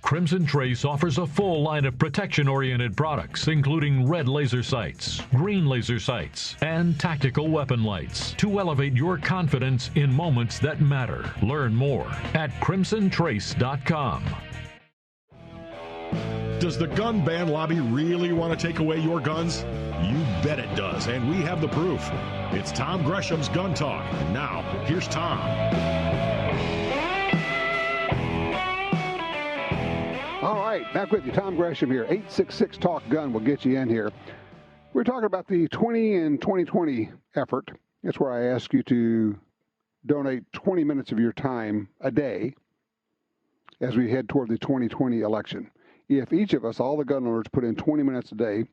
Crimson Trace offers a full line of protection-oriented products, including red laser sights, green laser sights, and tactical weapon lights to elevate your confidence in moments that matter. Learn more at crimsontrace.com. Does the gun ban lobby really want to take away your guns? You bet it does, and we have the proof. It's Tom Gresham's Gun Talk. And now, here's Tom. All right, back with you. Tom Gresham here. 866-TALK-GUN will get you in here. We're talking about the 20 in 2020 effort. That's where I ask you to donate 20 minutes of your time a day as we head toward the 2020 election. If each of us, all the gun owners, put in 20 minutes a day,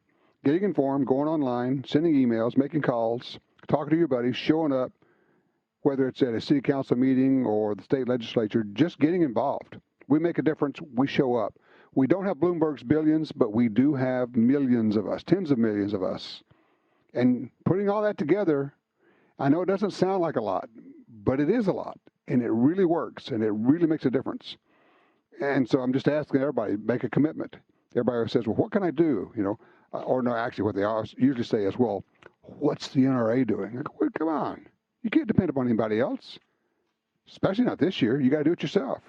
getting informed, going online, sending emails, making calls, talking to your buddies, showing up, whether it's at a city council meeting or the state legislature, just getting involved. We make a difference. We show up. We don't have Bloomberg's billions, but we do have millions of us, tens of millions of us. And putting all that together, I know it doesn't sound like a lot, but it is a lot. And it really works, and it really makes a difference. And so I'm just asking everybody, make a commitment. Everybody always says, well, what can I do? You know, or no, actually what they usually say is, well, what's the NRA doing? Like, well, come on. You can't depend upon anybody else, especially not this year. You got to do it yourself.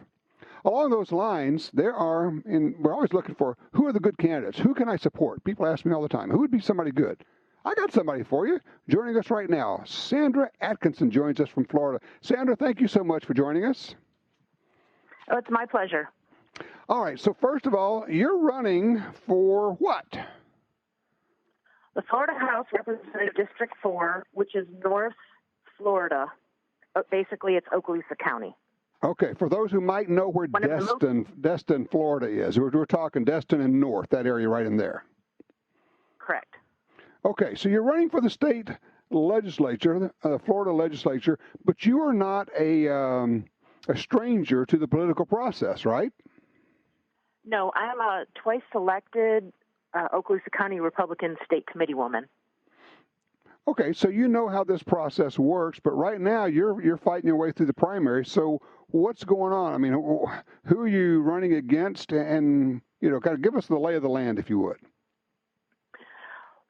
Along those lines, we're always looking for, who are the good candidates? Who can I support? People ask me all the time, who would be somebody good? I got somebody for you. Joining us right now, Sandra Atkinson joins us from Florida. Sandra, thank you so much for joining us. Oh, it's my pleasure. All right, so first of all, you're running for what? The Florida House Representative District 4, which is North Florida. Basically, it's Okaloosa County. Okay, for those who might know where Destin, Florida is, we're talking Destin and North, that area right in there. Correct. Okay, so you're running for the state legislature, Florida legislature, but you are not a stranger to the political process, right? No, I'm a twice elected Okaloosa County Republican State Committee woman. Okay, so you know how this process works, but right now you're fighting your way through the primary. So what's going on? I mean, who are you running against? And, you know, kind of give us the lay of the land, if you would.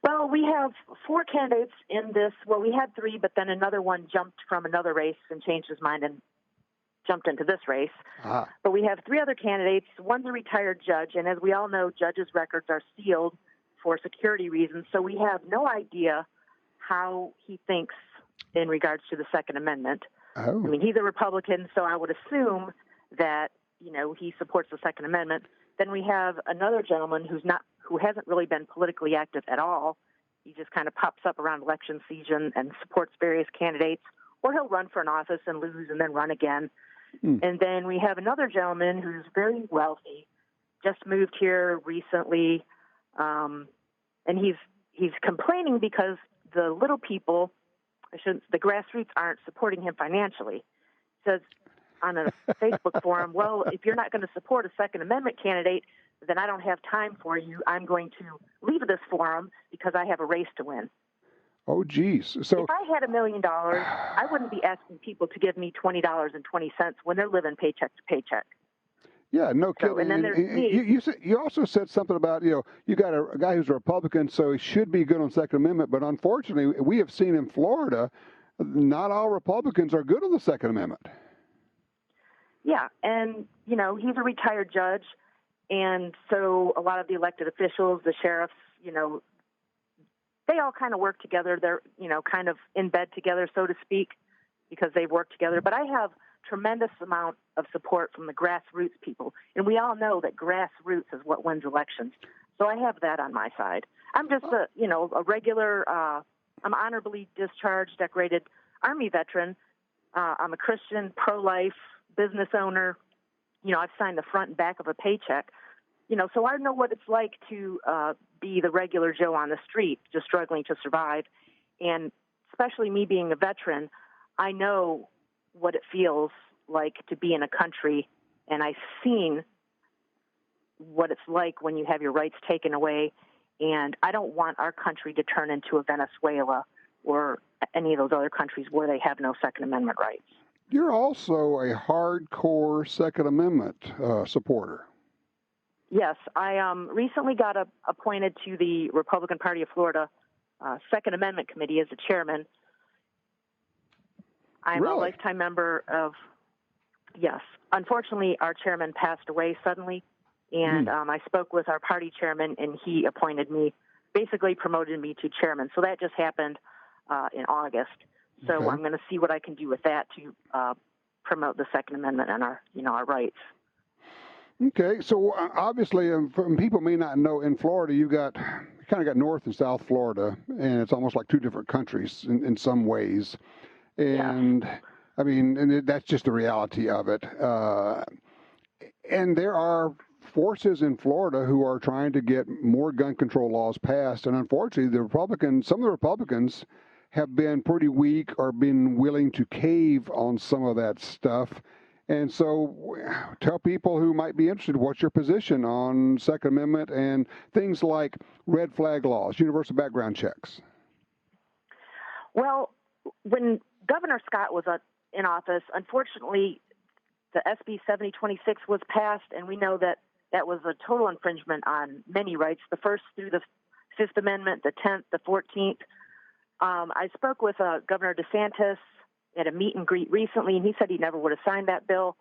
Well, we have 4 candidates in this. Well, we had 3, but then another one jumped from another race and changed his mind and jumped into this race. Ah. But we have 3 other candidates. One's a retired judge, and as we all know, judges' records are sealed for security reasons, so we have no idea how he thinks in regards to the Second Amendment. Oh. I mean, he's a Republican, so I would assume that, you know, he supports the Second Amendment. Then we have another gentleman who hasn't really been politically active at all. He just kind of pops up around election season and supports various candidates, or he'll run for an office and lose and then run again. And then we have another gentleman who's very wealthy, just moved here recently, and he's complaining because the little people, the grassroots aren't supporting him financially. He says on a Facebook forum, well, if you're not going to support a Second Amendment candidate, then I don't have time for you. I'm going to leave this forum because I have a race to win. Oh, geez. So if I had $1 million, I wouldn't be asking people to give me $20.20 when they're living paycheck to paycheck. Yeah, no kidding. And then there's me. You also said something about, you know, you got a guy who's a Republican, so he should be good on Second Amendment. But unfortunately, we have seen in Florida, not all Republicans are good on the Second Amendment. Yeah, and, you know, he's a retired judge. And so a lot of the elected officials, the sheriffs, you know, they all kind of work together. They're, you know, kind of in bed together, so to speak, because they've worked together. But I have tremendous amount of support from the grassroots people. And we all know that grassroots is what wins elections. So I have that on my side. I'm just a regular, I'm honorably discharged, decorated Army veteran. I'm a Christian, pro-life business owner. You know, I've signed the front and back of a paycheck. You know, so I know what it's like to be the regular Joe on the street, just struggling to survive. And especially me being a veteran, I know what it feels like to be in a country, and I've seen what it's like when you have your rights taken away. And I don't want our country to turn into a Venezuela or any of those other countries where they have no Second Amendment rights. You're also a hardcore Second Amendment supporter. Yes, I recently got appointed to the Republican Party of Florida Second Amendment Committee as the chairman. I'm a lifetime member of, yes. Unfortunately, our chairman passed away suddenly, and I spoke with our party chairman, and he appointed me, basically promoted me to chairman. So that just happened in August. So I'm going to see what I can do with that to promote the Second Amendment and our rights. Okay, so obviously, people may not know, in Florida, you kind of got North and South Florida, and it's almost like two different countries in some ways. And I mean, and that's just the reality of it. And there are forces in Florida who are trying to get more gun control laws passed, and unfortunately, some of the Republicans have been pretty weak or been willing to cave on some of that stuff. And so tell people who might be interested, what's your position on Second Amendment and things like red flag laws, universal background checks? Well, when Governor Scott was in office, unfortunately, the SB 7026 was passed, and we know that that was a total infringement on many rights, the First through the Fifth Amendment, the 10th, the 14th. I spoke with Governor DeSantis at a meet and greet recently, and he said he never would have signed that bill.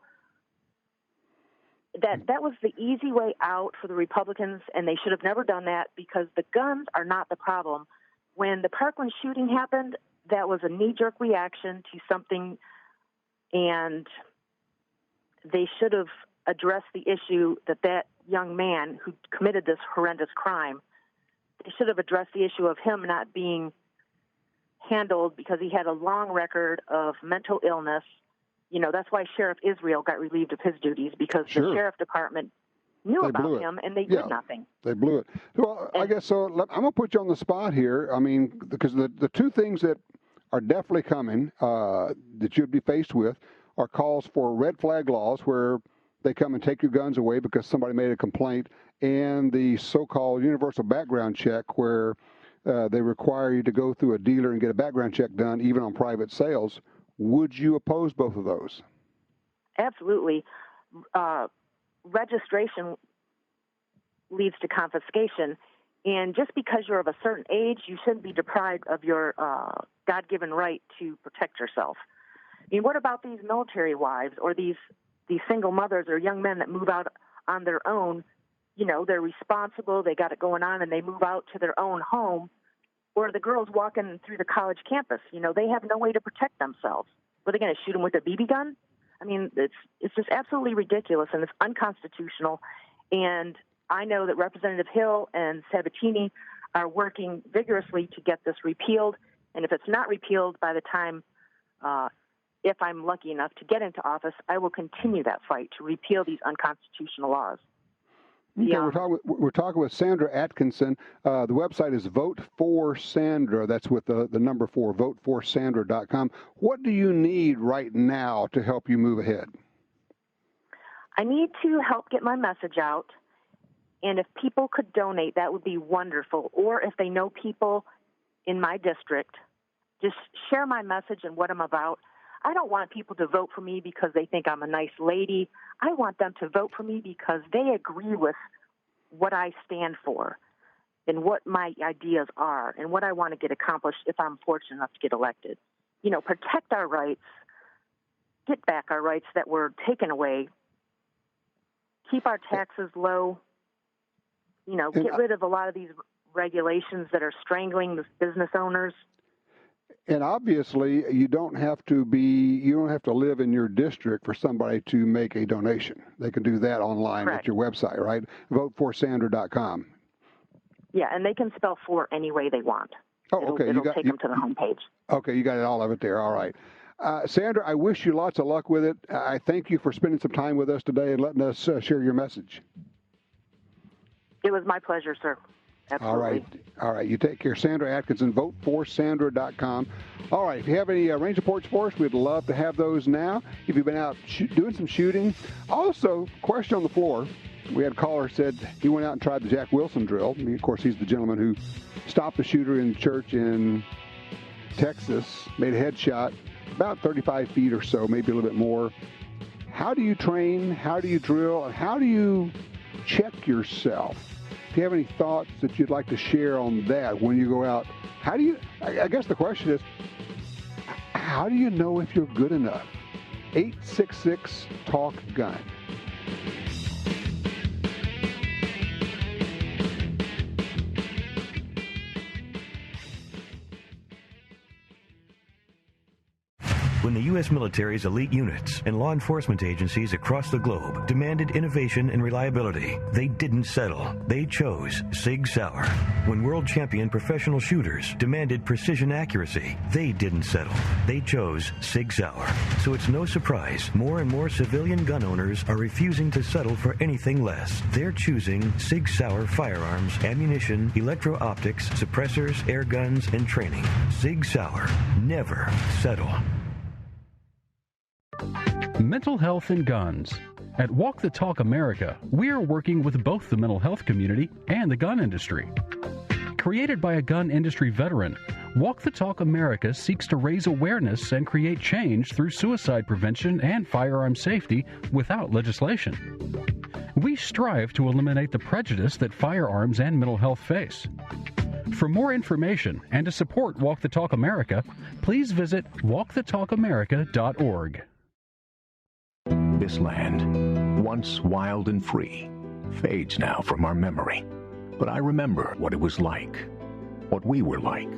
That was the easy way out for the Republicans, and they should have never done that because the guns are not the problem. When the Parkland shooting happened, that was a knee-jerk reaction to something, and they should have addressed the issue that young man who committed this horrendous crime, they should have addressed the issue of him not being handled because he had a long record of mental illness. You know, that's why Sheriff Israel got relieved of his duties, because the sheriff department knew about him and they did nothing. They blew it. Well, I guess so. I'm going to put you on the spot here. I mean, because the two things that are definitely coming that you'd be faced with are calls for red flag laws where they come and take your guns away because somebody made a complaint, and the so-called universal background check where they require you to go through a dealer and get a background check done, even on private sales. Would you oppose both of those? Absolutely. Registration leads to confiscation, and just because you're of a certain age, you shouldn't be deprived of your God-given right to protect yourself. I mean, what about these military wives or these single mothers or young men that move out on their own? You know, they're responsible, they got it going on, and they move out to their own home. Or the girls walking through the college campus, you know, they have no way to protect themselves. Were they going to shoot them with a BB gun? I mean, it's just absolutely ridiculous, and it's unconstitutional. And I know that Representative Hill and Sabatini are working vigorously to get this repealed. And if it's not repealed by the time, if I'm lucky enough to get into office, I will continue that fight to repeal these unconstitutional laws. Okay, we're talking with Sandra Atkinson. The website is Vote for Sandra. That's with the number 4, voteforsandra.com. What do you need right now to help you move ahead? I need to help get my message out, and if people could donate, that would be wonderful. Or if they know people in my district, just share my message and what I'm about. I don't want people to vote for me because they think I'm a nice lady. I want them to vote for me because they agree with what I stand for and what my ideas are and what I want to get accomplished if I'm fortunate enough to get elected. You know, protect our rights, get back our rights that were taken away, keep our taxes low, you know, get rid of a lot of these regulations that are strangling the business owners. And obviously, you don't have to live in your district for somebody to make a donation. They can do that online at your website, right? Voteforsandra.com. Yeah, and they can spell "for" any way they want. Oh, okay. It'll take them to the homepage. Okay, you got all of it there. All right. Sandra, I wish you lots of luck with it. I thank you for spending some time with us today and letting us share your message. It was my pleasure, sir. Absolutely. All right. You take care. Sandra Atkinson, voteforsandra.com. All right. If you have any range reports for us, we'd love to have those now. If you've been out doing some shooting. Also, question on the floor. We had a caller said he went out and tried the Jack Wilson drill. I mean, of course, he's the gentleman who stopped the shooter in church in Texas, made a headshot about 35 feet or so, maybe a little bit more. How do you train? How do you drill? And how do you check yourself? If you have any thoughts that you'd like to share on that when you go out, how do you, I guess the question is, how do you know if you're good enough? 866-TALK-GUN. When the U.S. military's elite units and law enforcement agencies across the globe demanded innovation and reliability, they didn't settle. They chose Sig Sauer. When world champion professional shooters demanded precision accuracy, they didn't settle. They chose Sig Sauer. So it's no surprise more and more civilian gun owners are refusing to settle for anything less. They're choosing Sig Sauer firearms, ammunition, electro-optics, suppressors, air guns, and training. Sig Sauer. Never settle. Mental health and guns. At Walk the Talk America, we are working with both the mental health community and the gun industry. Created by a gun industry veteran, Walk the Talk America seeks to raise awareness and create change through suicide prevention and firearm safety without legislation. We strive to eliminate the prejudice that firearms and mental health face. For more information and to support Walk the Talk America, please visit walkthetalkamerica.org. This land, once wild and free, fades now from our memory. But I remember what it was like, what we were like,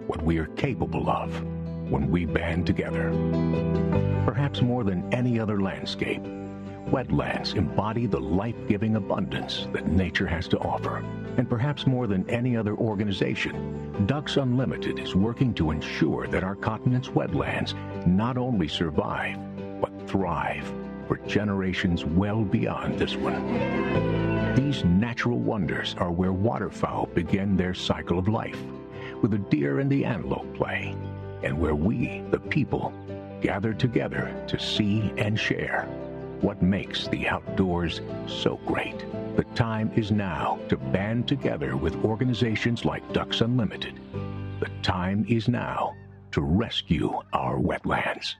what we are capable of when we band together. Perhaps more than any other landscape, wetlands embody the life-giving abundance that nature has to offer. And perhaps more than any other organization, Ducks Unlimited is working to ensure that our continent's wetlands not only survive, but thrive for generations well beyond this one. These natural wonders are where waterfowl begin their cycle of life, where the deer and the antelope play, and where we, the people, gather together to see and share what makes the outdoors so great. The time is now to band together with organizations like Ducks Unlimited. The time is now to rescue our wetlands.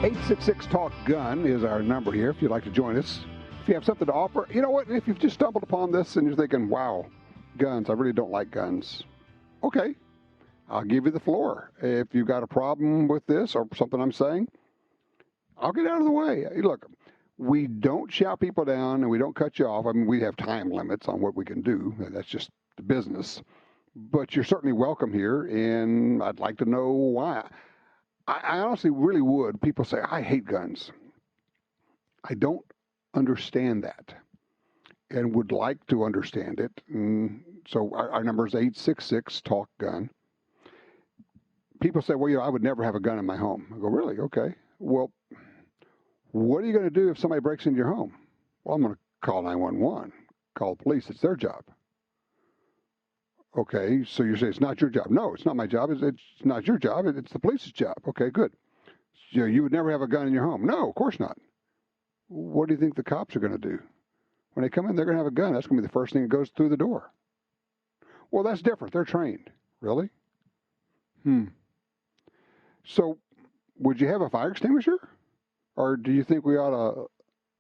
$866-TALK-GUN is our number here if you'd like to join us. If you have something to offer, you know what, if you've just stumbled upon this and you're thinking, wow, guns, I really don't like guns. Okay, I'll give you the floor. If you've got a problem with this or something I'm saying, I'll get out of the way. Look, we don't shout people down and we don't cut you off. I mean, we have time limits on what we can do. That's just the business. But you're certainly welcome here, and I'd like to know why. I honestly really would. People say, I hate guns. I don't understand that and would like to understand it. So our number is 866-TALK-GUN. People say, well, I would never have a gun in my home. I go, really? Okay. Well, what are you going to do if somebody breaks into your home? Well, I'm going to call 911, call the police. It's their job. Okay, so you say it's not your job. No, it's not my job. It's not your job. It's the police's job. Okay, good. So you would never have a gun in your home. No, of course not. What do you think the cops are going to do? When they come in, they're going to have a gun. That's going to be the first thing that goes through the door. Well, that's different. They're trained. Really? So would you have a fire extinguisher? Or do you think we ought to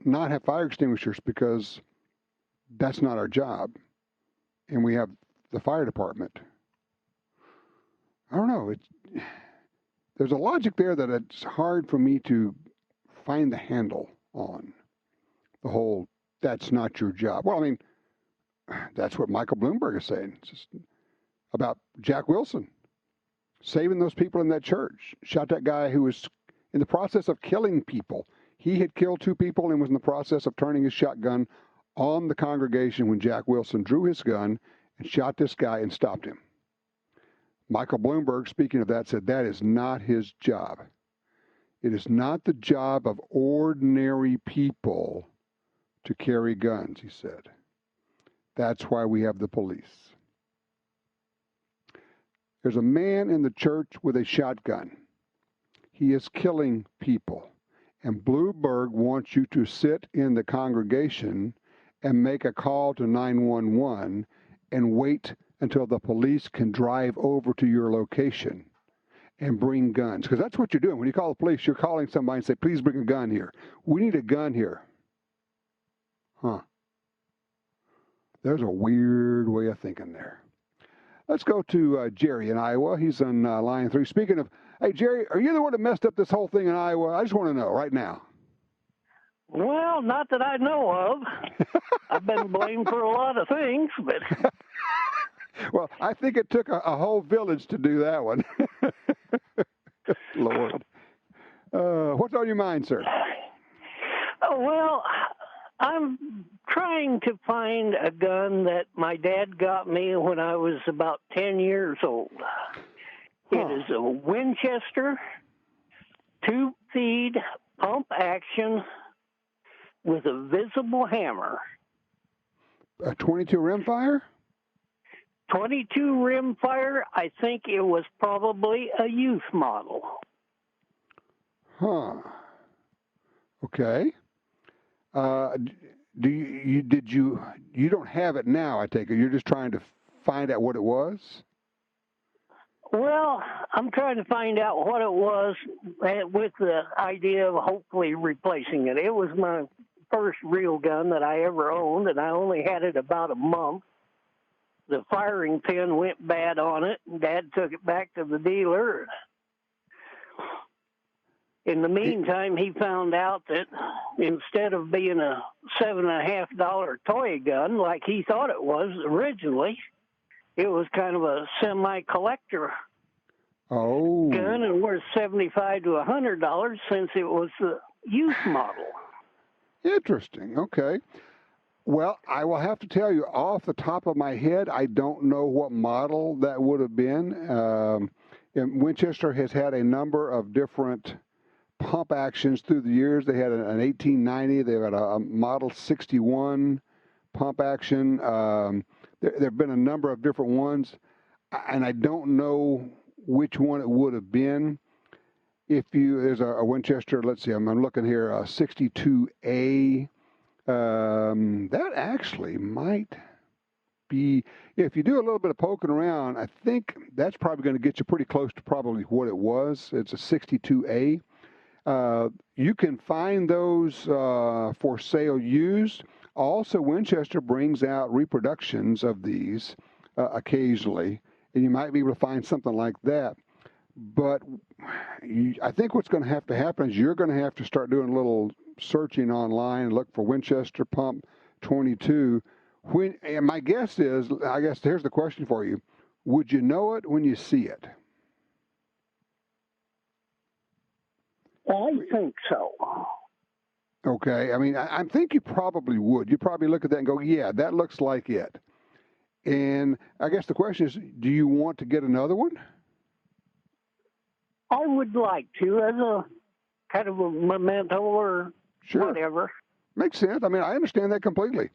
not have fire extinguishers because that's not our job and we have the fire department? I don't know. There's a logic there that it's hard for me to find the handle on. The whole, that's not your job. Well, I mean, that's what Michael Bloomberg is saying. It's just about Jack Wilson saving those people in that church. Shot that guy who was in the process of killing people. He had killed 2 people and was in the process of turning his shotgun on the congregation when Jack Wilson drew his gun and shot this guy and stopped him. Michael Bloomberg, speaking of that, said that is not his job. It is not the job of ordinary people to carry guns, he said. That's why we have the police. There's a man in the church with a shotgun. He is killing people. And Bloomberg wants you to sit in the congregation and make a call to 911 and wait until the police can drive over to your location and bring guns. Because that's what you're doing. When you call the police, you're calling somebody and say, please bring a gun here. We need a gun here. Huh. There's a weird way of thinking there. Let's go to Jerry in Iowa. He's on line 3. Speaking of, hey, Jerry, are you the one that messed up this whole thing in Iowa? I just want to know right now. Well, not that I know of. I've been blamed for a lot of things, but... Well, I think it took a whole village to do that one. Lord. What's on your mind, sir? Oh, well, I'm trying to find a gun that my dad got me when I was about 10 years old. It is a Winchester, tube-feed, pump action with a visible hammer. A 22 rimfire? 22 rimfire. I think it was probably a youth model. Huh. Okay. You don't have it now, I take it. You're just trying to find out what it was? Well, I'm trying to find out what it was with the idea of hopefully replacing it. It was my first real gun that I ever owned, and I only had it about a month. The firing pin went bad on it, and Dad took it back to the dealer. In the meantime, he found out that instead of being a $7.50 toy gun like he thought it was originally, it was kind of a semi-collector gun and worth $75 to $100 since it was the youth model. Interesting. Okay. Well, I will have to tell you, off the top of my head, I don't know what model that would have been. And Winchester has had a number of different pump actions through the years. They had an 1890. They had a Model 61 pump action. There have been a number of different ones, and I don't know which one it would have been. There's a Winchester, let's see, I'm looking here, a 62A. That actually might be, if you do a little bit of poking around, I think that's probably going to get you pretty close to probably what it was. It's a 62A. You can find those for sale used. Also, Winchester brings out reproductions of these occasionally, and you might be able to find something like that. But I think what's going to have to happen is you're going to have to start doing a little searching online and look for Winchester Pump 22. And my guess is, I guess here's the question for you. Would you know it when you see it? I think so. Okay. I mean, I think you probably would. You probably look at that and go, yeah, that looks like it. And I guess the question is, do you want to get another one? I would like to, as a kind of a memento or whatever. Makes sense. I mean, I understand that completely.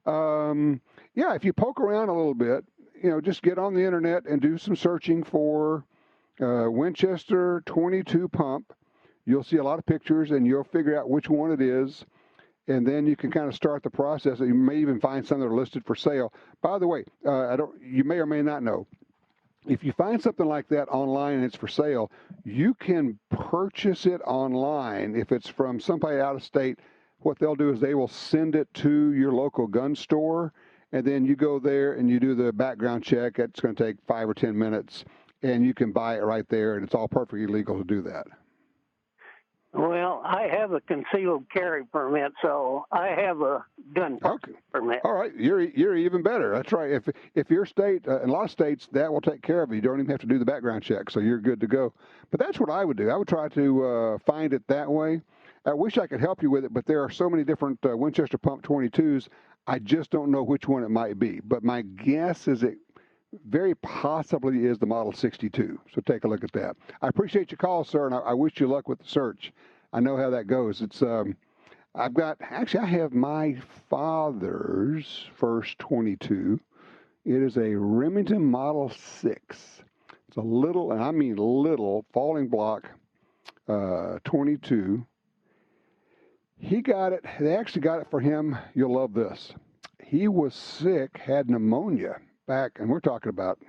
Yeah, if you poke around a little bit, just get on the internet and do some searching for Winchester 22 pump. You'll see a lot of pictures, and you'll figure out which one it is, and then you can kind of start the process. You may even find some that are listed for sale. By the way, you may or may not know, if you find something like that online and it's for sale, you can purchase it online. If it's from somebody out of state, what they'll do is they will send it to your local gun store, and then you go there and you do the background check. It's going to take 5 or 10 minutes, and you can buy it right there, and it's all perfectly legal to do that. Well, I have a concealed carry permit, so I have a gun permit. All right, you're even better. That's right. If your state, in a lot of states, that will take care of it. You don't even have to do the background check, so you're good to go. But that's what I would do. I would try to find it that way. I wish I could help you with it, but there are so many different Winchester Pump 22s. I just don't know which one it might be. But my guess is it very possibly is the Model 62. So take a look at that. I appreciate your call, sir, and I wish you luck with the search. I know how that goes. It's I have my father's first 22. It is a Remington Model 6. It's a little, and I mean little, falling block 22. He got it. They actually got it for him. You'll love this. He was sick, had pneumonia, back, and we're talking about,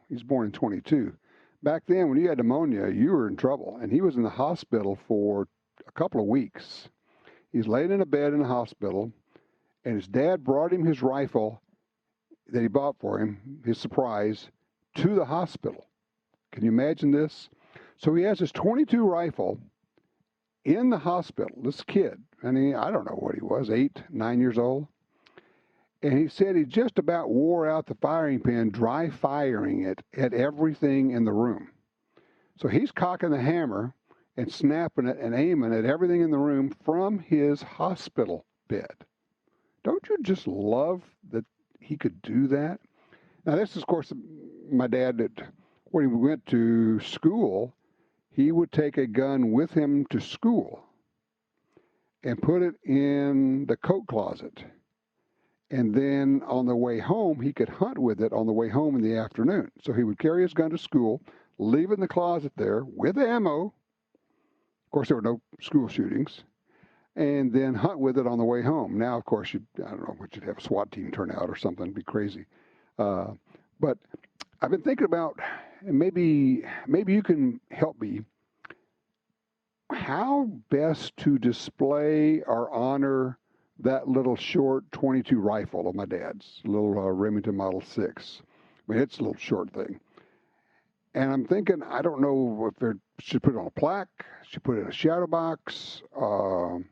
he's born in 22. Back then, when you had pneumonia, you were in trouble, and he was in the hospital for a couple of weeks. He's laying in a bed in the hospital, and his dad brought him his rifle that he bought for him, his surprise, to the hospital. Can you imagine this? So he has his 22 rifle in the hospital, this kid, and I don't know what he was, 8, 9 years old. And he said he just about wore out the firing pin, dry firing it at everything in the room. So he's cocking the hammer and snapping it and aiming at everything in the room from his hospital bed. Don't you just love that he could do that? Now, this is, of course, my dad, when he went to school, he would take a gun with him to school and put it in the coat closet. And then on the way home, he could hunt with it on the way home in the afternoon. So he would carry his gun to school, leave it in the closet there with ammo. Of course, there were no school shootings. And then hunt with it on the way home. Now, of course, I don't know, you'd have a SWAT team turn out or something. It'd be crazy. But I've been thinking about, and maybe you can help me, how best to display or honor that little short 22 rifle of my dad's, little Remington Model 6. I mean, it's a little short thing. And I'm thinking, I don't know if they should put it on a plaque, should put it in a shadow box, or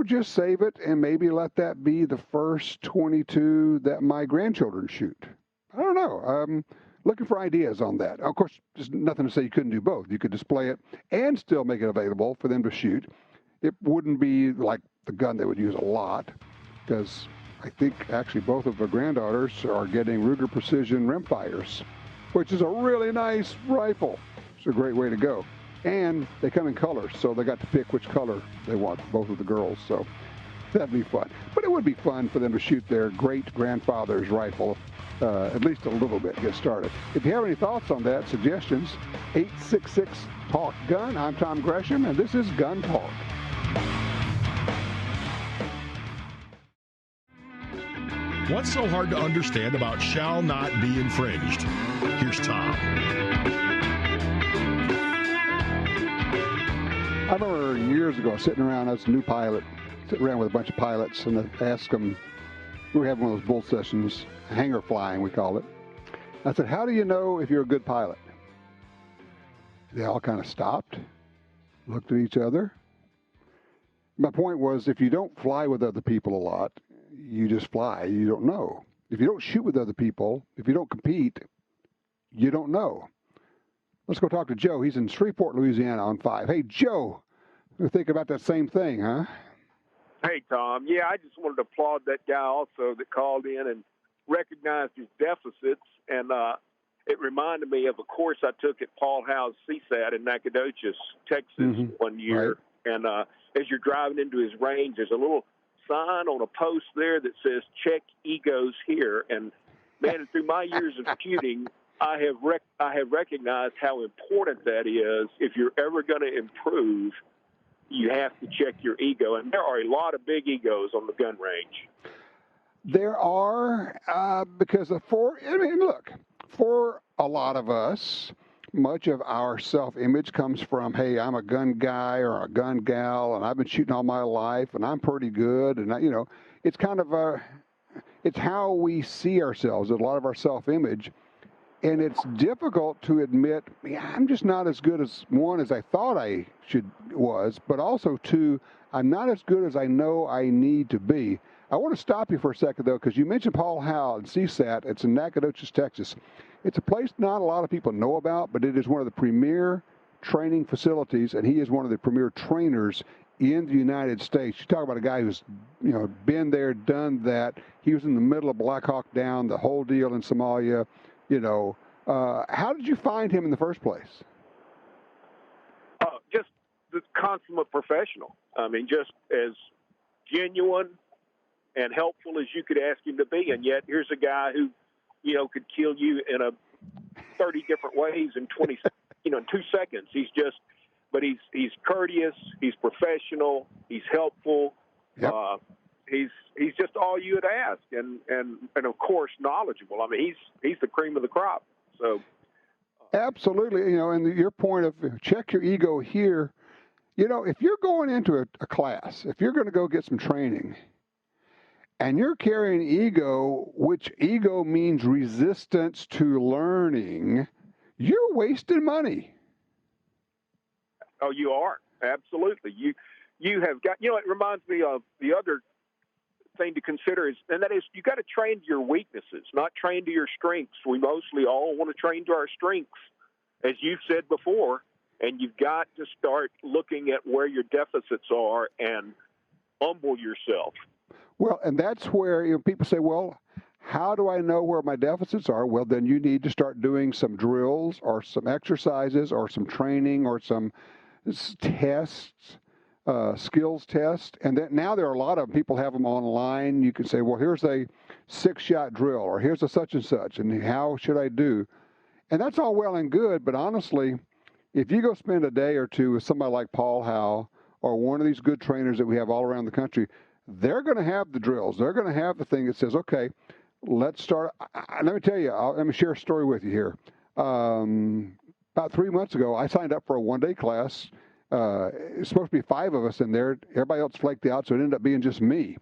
just save it and maybe let that be the first 22 that my grandchildren shoot. I don't know. I'm looking for ideas on that. Of course, there's nothing to say you couldn't do both. You could display it and still make it available for them to shoot. It wouldn't be like the gun they would use a lot, because I think actually both of the granddaughters are getting Ruger Precision rimfires, which is a really nice rifle. It's a great way to go. And they come in colors, so they got to pick which color they want, both of the girls. So that'd be fun. But it would be fun for them to shoot their great-grandfather's rifle, at least a little bit, get started. If you have any thoughts on that, suggestions, 866-TALK-GUN. I'm Tom Gresham, and this is Gun Talk. What's so hard to understand about shall not be infringed? Here's Tom. I remember years ago sitting around, I was a new pilot, sitting around with a bunch of pilots, and I asked them, we were having one of those bull sessions, hangar flying, we call it. I said, how do you know if you're a good pilot? They all kind of stopped, looked at each other. My point was, if you don't fly with other people a lot, you just fly. You don't know. If you don't shoot with other people, if you don't compete, you don't know. Let's go talk to Joe. He's in Shreveport, Louisiana on 5. Hey, Joe, we're thinking about that same thing, huh? Hey, Tom. Yeah, I just wanted to applaud that guy also that called in and recognized his deficits. And it reminded me of a course I took at Paul Howe's CSAT in Nacogdoches, Texas, one year. Right. And as you're driving into his range, there's a little sign on a post there that says, check egos here. And, man, through my years of shooting, I have recognized how important that is. If you're ever going to improve, you have to check your ego. And there are a lot of big egos on the gun range. There are, because for a lot of us, much of our self-image comes from, hey, I'm a gun guy or a gun gal, and I've been shooting all my life, and I'm pretty good. And, it's kind of it's how we see ourselves, a lot of our self-image. And it's difficult to admit, I'm just not as good as, one, as I thought I was, but also, two, I'm not as good as I know I need to be. I want to stop you for a second, though, because you mentioned Paul Howe and CSAT. It's in Nacogdoches, Texas. It's a place not a lot of people know about, but it is one of the premier training facilities, and he is one of the premier trainers in the United States. You talk about a guy who's, been there, done that. He was in the middle of Black Hawk Down, the whole deal in Somalia. How did you find him in the first place? Just the consummate professional. I mean, just as genuine and helpful as you could ask him to be. And yet here's a guy who, could kill you in 30 different ways in 2 seconds. But he's courteous. He's professional. He's helpful. Yep. he's just all you would ask, and of course knowledgeable. I mean, he's the cream of the crop. So absolutely, and your point of check your ego here. If you're going into a class, if you're going to go get some training, and you're carrying ego, which ego means resistance to learning, you're wasting money. Oh, you are. Absolutely. You have got, it reminds me of the other thing to consider and that is you got to train to your weaknesses, not train to your strengths. We mostly all want to train to our strengths, as you've said before, and you've got to start looking at where your deficits are and humble yourself. Well, and that's where people say, well, how do I know where my deficits are? Well, then you need to start doing some drills or some exercises or some training or some tests, skills tests. And then now there are a lot of people have them online. You can say, well, here's a 6-shot drill or here's a such and such, and how should I do? And that's all well and good, but honestly, if you go spend a day or two with somebody like Paul Howe or one of these good trainers that we have all around the country, they're going to have the drills. They're going to have the thing that says, okay, let's start. Let me tell you, let me share a story with you here. About 3 months ago, I signed up for a one-day class. It's supposed to be 5 of us in there. Everybody else flaked out, so it ended up being just me.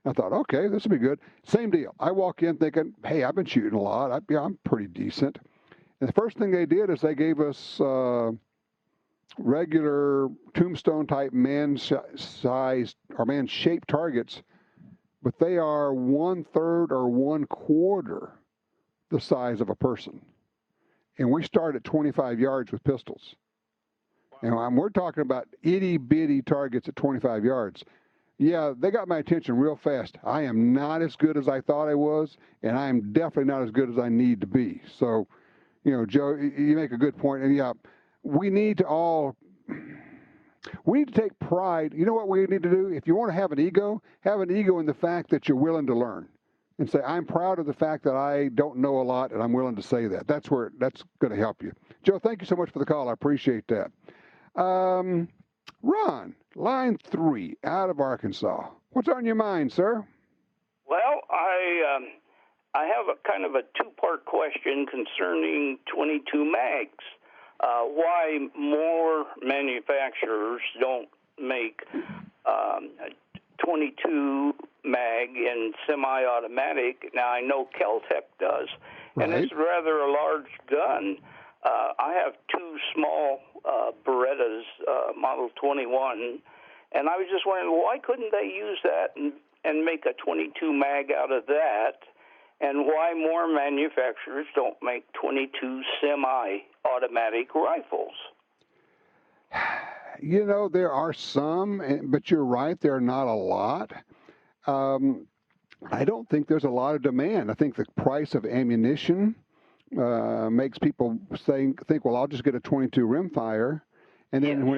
I thought, okay, this will be good. Same deal. I walk in thinking, hey, I've been shooting a lot. I'm pretty decent. And the first thing they did is they gave us regular tombstone-type man-sized or man-shaped targets, but they are 1/3 or 1/4 the size of a person. And we start at 25 yards with pistols. And we're talking about itty-bitty targets at 25 yards. Yeah, they got my attention real fast. I am not as good as I thought I was, and I am definitely not as good as I need to be. So, Joe, you make a good point. And yeah, we need to take pride. You know what we need to do? If you want to have an ego in the fact that you're willing to learn. And say, I'm proud of the fact that I don't know a lot, and I'm willing to say that. That's going to help you. Joe, thank you so much for the call. I appreciate that. Ron, line 3, out of Arkansas. What's on your mind, sir? Well, I have a kind of a 2-part question concerning 22 mags. Why more manufacturers don't make 22 mag in semi-automatic. Now, I know Kel-Tec does, and it's rather a large gun. I have 2 small Berettas, Model 21, and I was just wondering, why couldn't they use that and make a 22 mag out of that, and why more manufacturers don't make 22 semi-automatic rifles? There are some, but you're right, there are not a lot. I don't think there's a lot of demand. I think the price of ammunition makes people think, well, I'll just get a 22 rimfire. And then when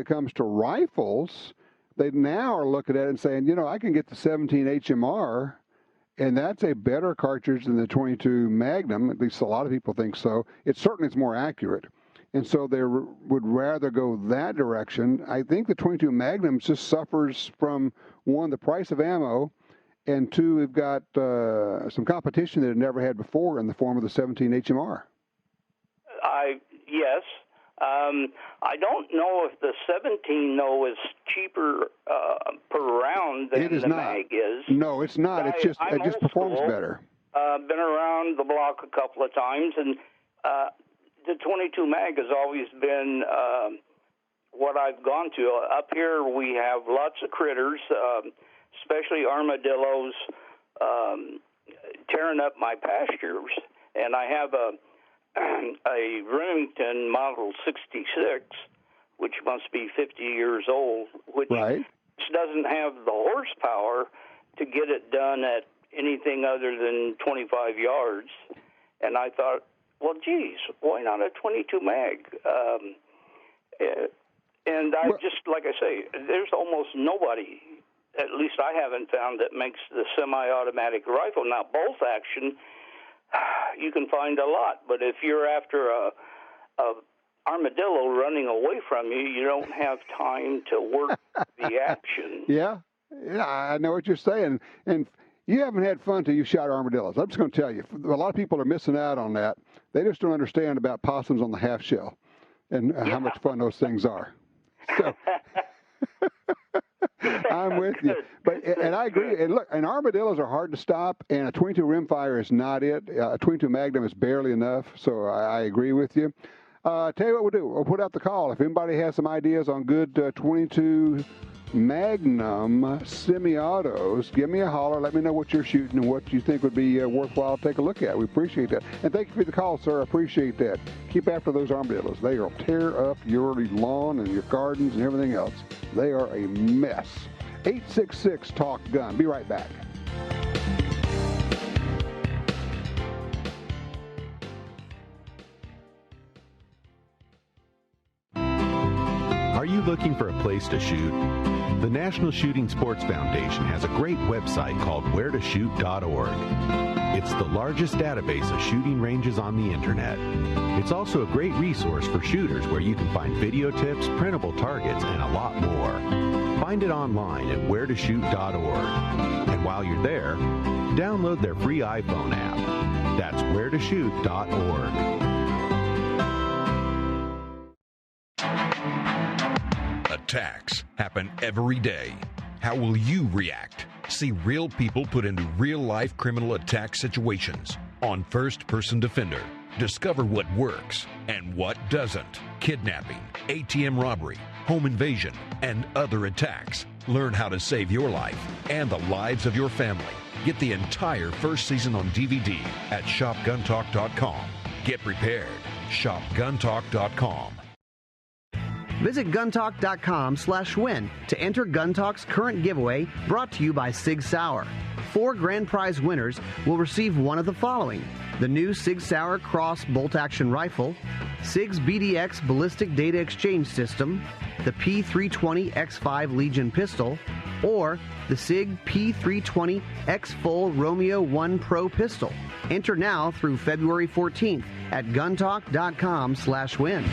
it comes to rifles, they now are looking at it and saying, I can get the 17 HMR, and that's a better cartridge than the 22 Magnum. At least a lot of people think so. It certainly is more accurate. And so they would rather go that direction. I think the 22 Magnum just suffers from, 1, the price of ammo, and 2, we've got some competition that it never had before in the form of the 17 HMR. Yes. I don't know if the 17, though, is cheaper per round than the mag is. No, it's not. It just performs better. Been around the block a couple of times, and the 22 mag has always been what I've gone to. Up here we have lots of critters, especially armadillos, tearing up my pastures. And I have a Remington Model 66, which must be 50 years old, which doesn't have the horsepower to get it done at anything other than 25 yards. And I thought, well, geez, why not a 22 mag? And just, like I say, there's almost nobody, at least I haven't found, that makes the semi-automatic rifle. Now, bolt action, you can find a lot, but if you're after a armadillo running away from you, you don't have time to work the action. Yeah. Yeah, I know what you're saying. And you haven't had fun till you shot armadillos. I'm just going to tell you, a lot of people are missing out on that. They just don't understand about possums on the half shell and how much fun those things are. So I'm with you. And I agree. And look, and armadillos are hard to stop, and a 22 rimfire is not it. A 22 Magnum is barely enough. So I agree with you. Tell you what we'll do. We'll put out the call. If anybody has some ideas on good 22 Magnum semi-autos, give me a holler. Let me know what you're shooting and what you think would be worthwhile to take a look at. We appreciate that. And thank you for the call, sir. I appreciate that. Keep after those armadillos. They will tear up your lawn and your gardens and everything else. They are a mess. 866-TALK-GUN. Be right back. Are you looking for a place to shoot? The National Shooting Sports Foundation has a great website called wheretoshoot.org. It's the largest database of shooting ranges on the internet. It's also a great resource for shooters where you can find video tips, printable targets, and a lot more. Find it online at wheretoshoot.org. And while you're there, download their free iPhone app. That's wheretoshoot.org. Attacks happen every day. How will you react? See real people put into real-life criminal attack situations on First Person Defender. Discover what works and what doesn't. Kidnapping, ATM robbery, home invasion, and other attacks. Learn how to save your life and the lives of your family. Get the entire first season on DVD at shopguntalk.com. Get prepared. shopguntalk.com. Visit guntalk.com/win to enter Gun Talk's current giveaway brought to you by Sig Sauer. 4 grand prize winners will receive one of the following: the new Sig Sauer Cross bolt-action rifle, SIG's BDX ballistic data exchange system, the P320 X5 Legion pistol, or the SIG P320 X Full Romeo 1 Pro pistol. Enter now through February 14th at guntalk.com/win.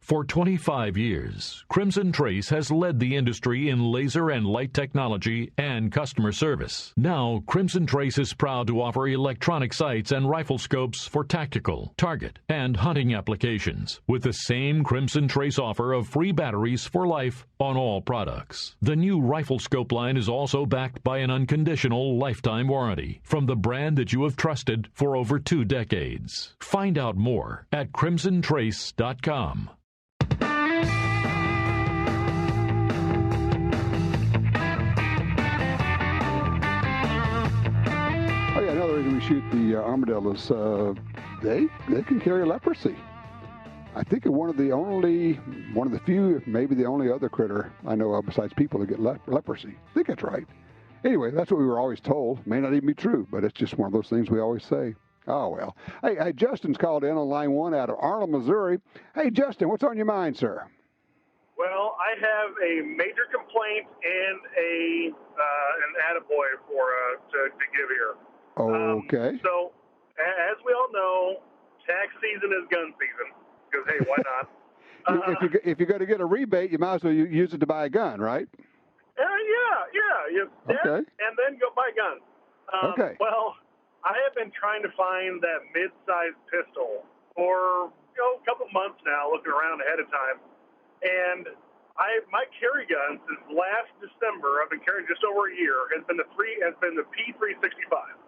For 25 years, Crimson Trace has led the industry in laser and light technology and customer service. Now, Crimson Trace is proud to offer electronic sights and rifle scopes for tactical, target, and hunting applications, with the same Crimson Trace offer of free batteries for life on all products. The new rifle scope line is also backed by an unconditional lifetime warranty from the brand that you have trusted for over 2 decades. Find out more at crimsontrace.com. Another reason we shoot the armadillos, they can carry leprosy. I think one of the few, if maybe the only other critter I know of besides people that get leprosy. I think that's right. Anyway, that's what we were always told. May not even be true, but it's just one of those things we always say. Oh, well. Hey, Justin's called in on line 1 out of Arnold, Missouri. Hey, Justin, what's on your mind, sir? Well, I have a major complaint and an attaboy to give here. Okay. So, as we all know, tax season is gun season. Because, hey, why not? If you're going to get a rebate, you might as well use it to buy a gun, right? Yeah. Okay. And then go buy guns. Okay. Well, I have been trying to find that mid-sized pistol for a couple months now, looking around ahead of time. And my carry gun since last December, I've been carrying just over a year, has been the P365.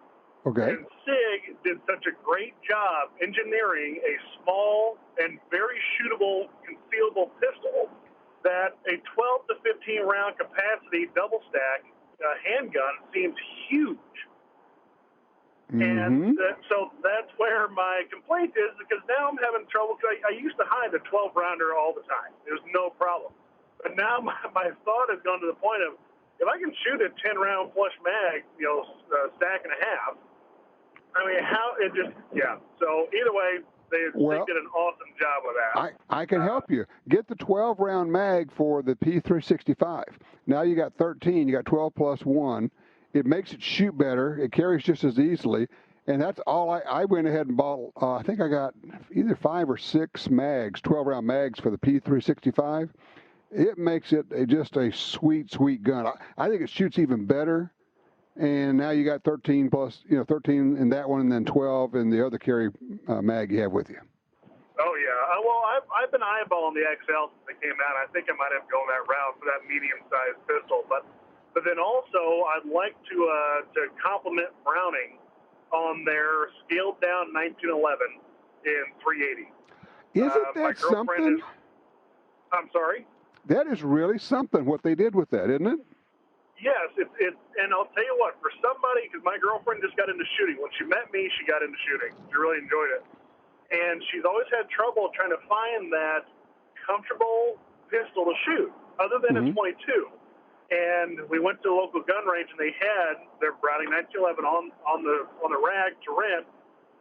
Okay. And SIG did such a great job engineering a small and very shootable, concealable pistol that a 12 to 15 round capacity double stack handgun seems huge. And so that's where my complaint is, because now I'm having trouble. Cause I used to hide a 12 rounder all the time. It was no problem. But now my thought has gone to the point of, if I can shoot a 10 round flush mag, stack and a half, I mean, So either way, they did an awesome job with that. I can help you. Get the 12 round mag for the P365. Now you got 13, you got 12 plus 1. It makes it shoot better. It carries just as easily. And that's all I went ahead and bought. I think I got either 5 or 6 mags, 12 round mags for the P365. It makes it just a sweet, sweet gun. I think it shoots even better. And now you got 13 plus, 13 in that one, and then 12 in the other carry mag you have with you. Oh yeah. Well, I've been eyeballing the XL since they came out. I think I might have gone that route for that medium-sized pistol. But then also I'd like to compliment Browning on their scaled-down 1911 in 380. Isn't that something? I'm sorry? That is really something, what they did with that, isn't it? Yes, and I'll tell you what, for somebody, because my girlfriend just got into shooting. When she met me, she got into shooting. She really enjoyed it. And she's always had trouble trying to find that comfortable pistol to shoot, other than a 22. And we went to a local gun range, and they had their Browning 1911 on the rack to rent.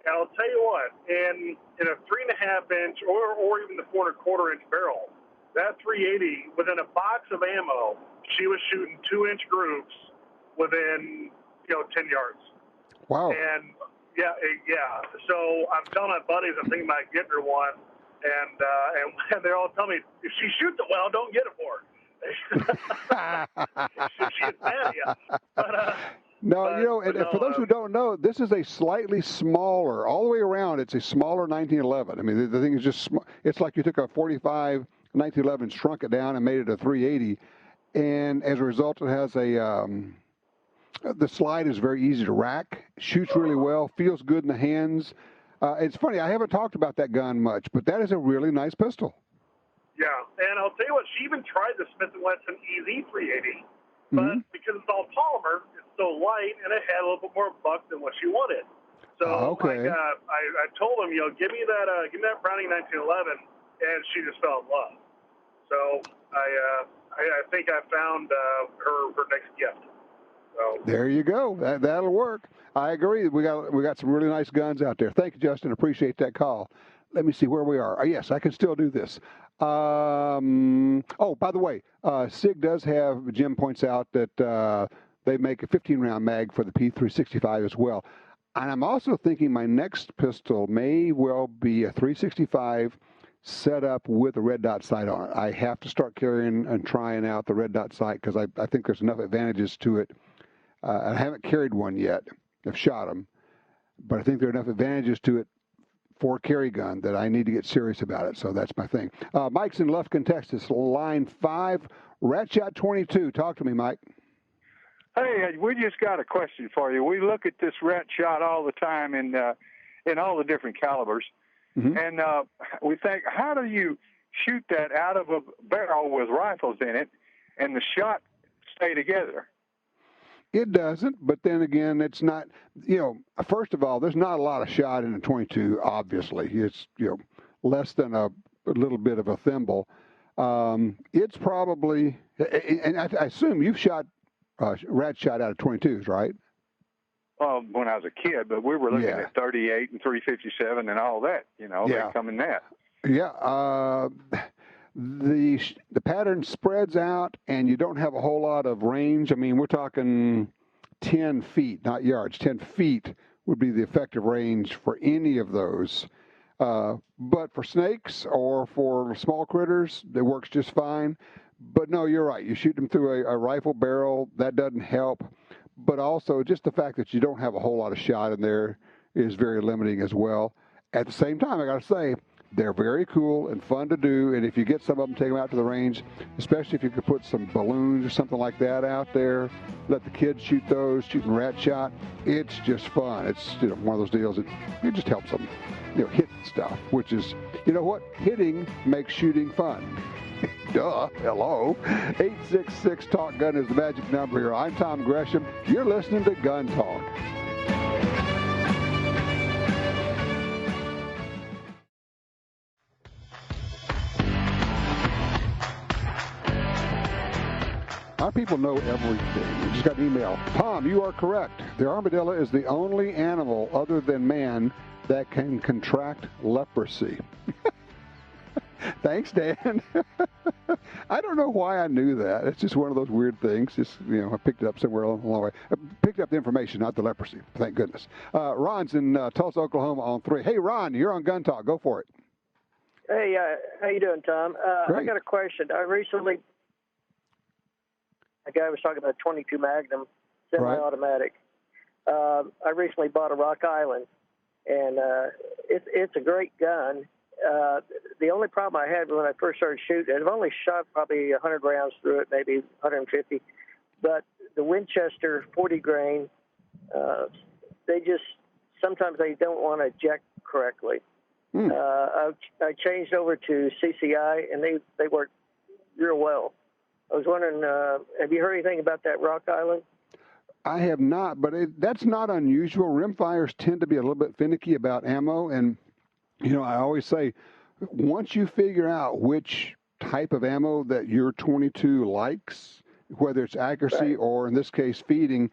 And I'll tell you what, in a 3.5-inch or even the 4.25-inch barrel, that 380 within a box of ammo, she was shooting 2-inch groups within 10 yards. Wow. And yeah. So I'm telling my buddies I'm thinking about getting her one, and they're all telling me if she shoots it well, don't get it for her. She's mad at you. But, for those who don't know, this is a slightly smaller, all the way around, it's a smaller 1911. I mean, the thing is just, it's like you took a 45 1911, shrunk it down and made it a 380. And as a result, it has the slide is very easy to rack, shoots really well, feels good in the hands. It's funny, I haven't talked about that gun much, but that is a really nice pistol. Yeah, and I'll tell you what, she even tried the Smith & Wesson EZ 380, but because it's all polymer, it's so light, and it had a little bit more buck than what she wanted. So I told him, give me that Browning 1911, and she just fell in love. So I think I found her next gift. So. There you go. That'll work. I agree. We got some really nice guns out there. Thank you, Justin. Appreciate that call. Let me see where we are. Yes, I can still do this. By the way, SIG does have, Jim points out that they make a 15-round mag for the P365 as well. And I'm also thinking my next pistol may well be a 365 set up with a red dot sight on it. I have to start carrying and trying out the red dot sight because I think there's enough advantages to it. I haven't carried one yet. I've shot them. But I think there are enough advantages to it for a carry gun that I need to get serious about it. So that's my thing. Mike's in Lufkin, Texas, line 5, Rat Shot 22. Talk to me, Mike. Hey, we just got a question for you. We look at this Rat Shot all the time in all the different calibers. And we think, how do you shoot that out of a barrel with rifles in it and the shot stay together? It doesn't, but then again, it's not, first of all, there's not a lot of shot in a 22, obviously. It's, less than a little bit of a thimble. It's probably, and I assume you've shot rat shot out of 22s, right? Well, when I was a kid, but we were looking at 38 and 357 and all that, they come in that. Yeah. The pattern spreads out, and you don't have a whole lot of range. I mean, we're talking 10 feet, not yards. 10 feet would be the effective range for any of those. But for snakes or for small critters, it works just fine. But no, you're right. You shoot them through a rifle barrel, that doesn't help. But also, just the fact that you don't have a whole lot of shot in there is very limiting as well. At the same time, I got to say, they're very cool and fun to do. And if you get some of them, take them out to the range, especially if you could put some balloons or something like that out there, let the kids shoot those, shooting rat shot. It's just fun. It's one of those deals that it just helps them, hit stuff, which is, hitting makes shooting fun. Duh. Hello. 866 Talk Gun is the magic number here. I'm Tom Gresham. You're listening to Gun Talk. Our people know everything. We just got an email. Tom, you are correct. The armadillo is the only animal other than man that can contract leprosy. Thanks, Dan. I don't know why I knew that. It's just one of those weird things. Just, I picked it up somewhere along the way. I picked up the information, not the leprosy. Thank goodness. Ron's in Tulsa, Oklahoma on 3. Hey, Ron, you're on Gun Talk. Go for it. Hey, how you doing, Tom? I got a question. A guy was talking about 22 Magnum semi-automatic. I recently bought a Rock Island, and it's a great gun. The only problem I had when I first started shooting, I've only shot probably 100 rounds through it, maybe 150, but the Winchester 40 grain, sometimes they don't want to eject correctly. I changed over to CCI, and they work real well. I was wondering, have you heard anything about that Rock Island? I have not, but that's not unusual. Rimfires tend to be a little bit finicky about ammo, and I always say, once you figure out which type of ammo that your 22 likes, whether it's accuracy or in this case feeding,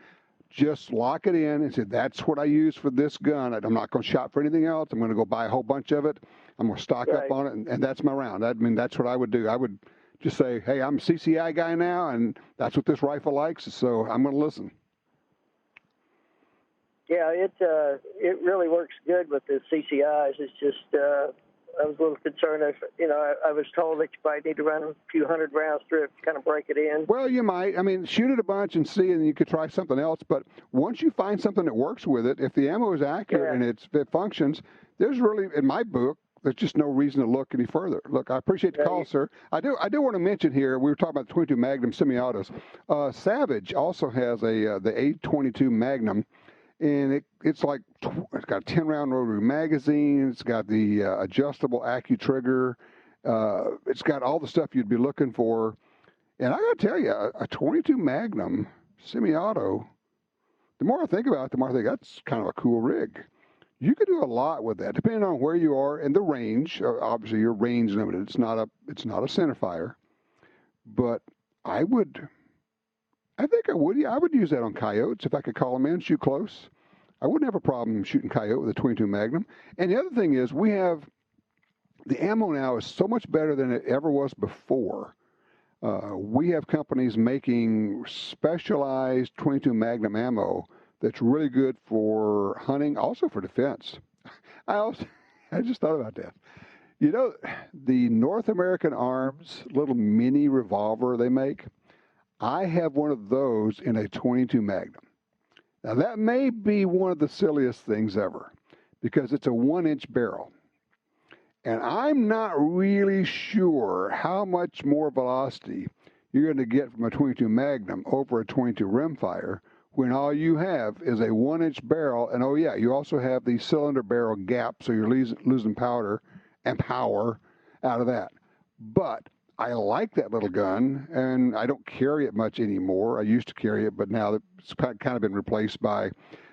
just lock it in and say, that's what I use for this gun. I'm not going to shop for anything else. I'm going to go buy a whole bunch of it. I'm going to stock up on it, and that's my round. That's what I would do. I would just say, hey, I'm a CCI guy now, and that's what this rifle likes, so I'm going to listen. Yeah, it really works good with the CCIs. It's just I was a little concerned if I was told that you might need to run a few hundred rounds through it to kind of break it in. Well, you might. Shoot it a bunch and see, and you could try something else. But once you find something that works with it, if the ammo is accurate and it functions, there's really, in my book, there's just no reason to look any further. Look, I appreciate the call, sir. I do want to mention here, we were talking about the 22 Magnum semi-autos. Savage also has the 822 Magnum. And it's got a 10-round rotary magazine. It's got the adjustable AccuTrigger. It's got all the stuff you'd be looking for. And I got to tell you, a 22 Magnum semi-auto, the more I think about it, the more I think that's kind of a cool rig. You could do a lot with that, depending on where you are and the range. Obviously, your range limited. It's not a centerfire. But I think I would. Yeah, I would use that on coyotes if I could call them in, shoot close. I wouldn't have a problem shooting coyote with a 22 Magnum. And the other thing is, the ammo now is so much better than it ever was before. We have companies making specialized 22 Magnum ammo that's really good for hunting, also for defense. I just thought about that. The North American Arms little mini revolver they make, I have one of those in a 22 Magnum. Now, that may be one of the silliest things ever because it's a 1-inch barrel. And I'm not really sure how much more velocity you're going to get from a 22 Magnum over a 22 rimfire when all you have is a 1-inch barrel. And, you also have the cylinder barrel gap, so you're losing powder and power out of that. But I like that little gun, and I don't carry it much anymore. I used to carry it, but now it's kind of been replaced by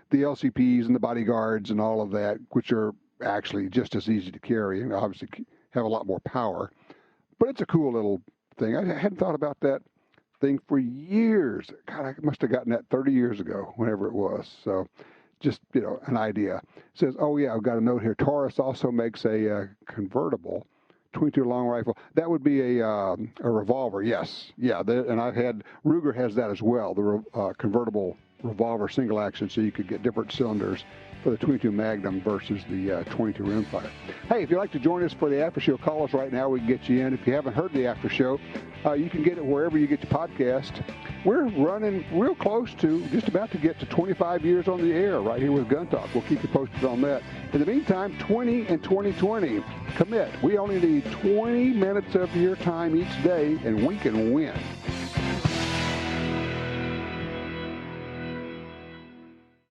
the LCPs and the bodyguards and all of that, which are actually just as easy to carry and obviously have a lot more power. But it's a cool little thing. I hadn't thought about that thing for years. God, I must have gotten that 30 years ago, whenever it was. So just, an idea. It says, I've got a note here. Taurus also makes a convertible 22 long rifle. That would be a revolver, yes. Yeah, and Ruger has that as well, the convertible revolver single action, so you could get different cylinders for the 22 Magnum versus the 22 rimfire. Hey, if you'd like to join us for the after show, call us right now. We can get you in. If you haven't heard the after show, you can get it wherever you get your podcast. We're running real close to, just about to get to 25 years on the air right here with Gun Talk. We'll keep you posted on that. In the meantime, 20 and 2020. Commit. We only need 20 minutes of your time each day, and we can win.